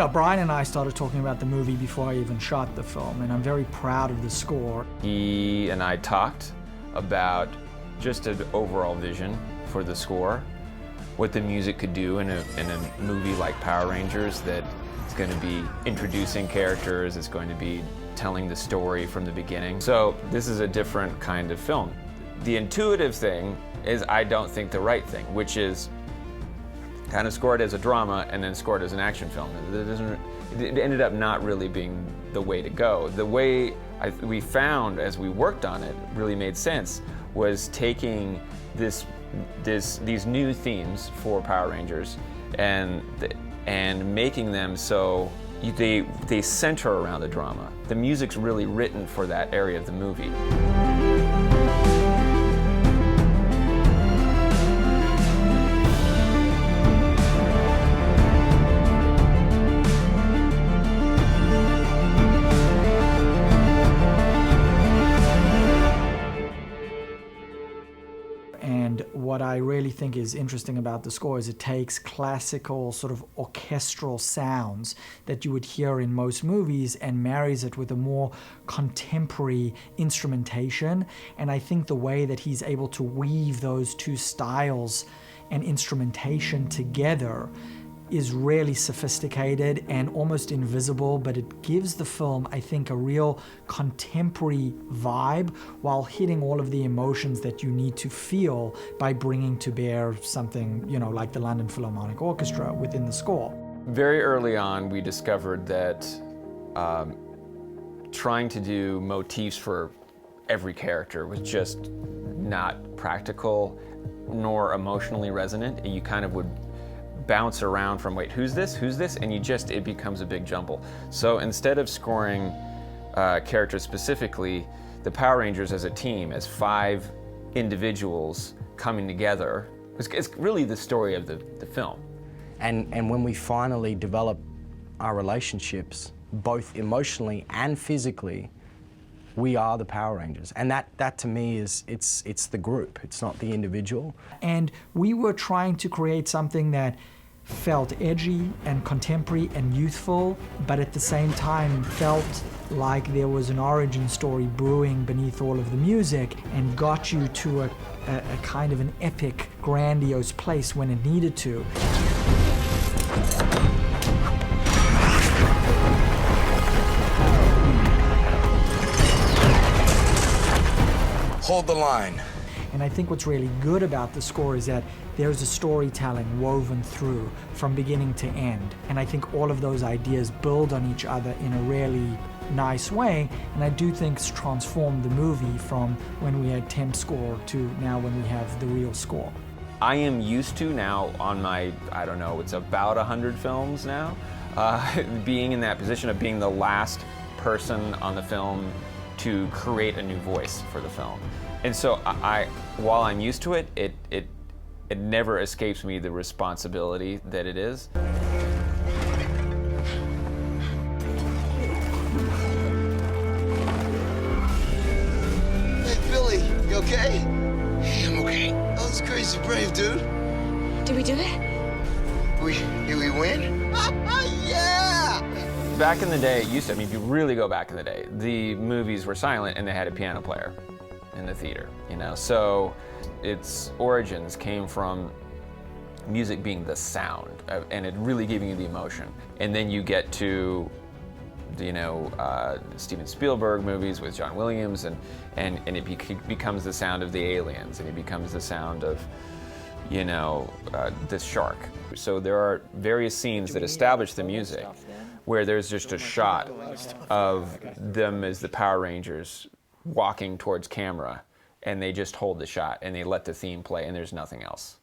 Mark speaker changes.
Speaker 1: Yeah, Bryan and I started talking about the movie before I even shot the film, and I'm very proud of the score.
Speaker 2: He and I talked about just an overall vision for the score, what the music could do in a movie like Power Rangers, that it's going to be introducing characters, it's going to be telling the story from the beginning. So this is a different kind of film. The intuitive thing is, I don't think, the right thing, which is kind of score it as a drama and then score it as an action film. It ended up not really being the way to go. The way we found as we worked on it really made sense was taking these new themes for Power Rangers and making them so they center around the drama. The music's really written for that area of the movie.
Speaker 1: What I really think is interesting about the score is it takes classical sort of orchestral sounds that you would hear in most movies and marries it with a more contemporary instrumentation. And I think the way that he's able to weave those two styles and instrumentation together is really sophisticated and almost invisible, but it gives the film, I think, a real contemporary vibe while hitting all of the emotions that you need to feel by bringing to bear something, you know, like the London Philharmonic Orchestra within the score.
Speaker 2: Very early on, we discovered that trying to do motifs for every character was just not practical nor emotionally resonant. You kind of would bounce around from, wait, who's this, and it becomes a big jumble. So instead of scoring characters specifically, the Power Rangers as a team, as 5 individuals coming together, it's really the story of the film.
Speaker 3: And when we finally develop our relationships, both emotionally and physically, we are the Power Rangers. And that to me is, it's the group, it's not the individual.
Speaker 1: And we were trying to create something that felt edgy and contemporary and youthful, but at the same time felt like there was an origin story brewing beneath all of the music and got you to a kind of an epic, grandiose place when it needed to.
Speaker 4: Hold the line.
Speaker 1: And I think what's really good about the score is that there's a storytelling woven through from beginning to end. And I think all of those ideas build on each other in a really nice way. And I do think it's transformed the movie from when we had temp score to now when we have the real score.
Speaker 2: I am used to now on my, I don't know, it's about 100 films now, being in that position of being the last person on the film to create a new voice for the film. And so while I'm used to it, it never escapes me the responsibility that it is.
Speaker 4: Hey, Billy, you okay? Hey, I'm okay. That was crazy brave, dude.
Speaker 5: Did we do it?
Speaker 4: Did we win? Yeah!
Speaker 2: Back in the day, it used to, I mean, if you really go back in the day, the movies were silent and they had a piano player in the theater, you know? So its origins came from music being the sound and it really giving you the emotion. And then you get to, you know, Steven Spielberg movies with John Williams and it becomes the sound of the aliens and it becomes the sound of, you know, this shark. So there are various scenes that establish the music where there's just a shot of them as the Power Rangers walking towards camera and they just hold the shot and they let the theme play and there's nothing else.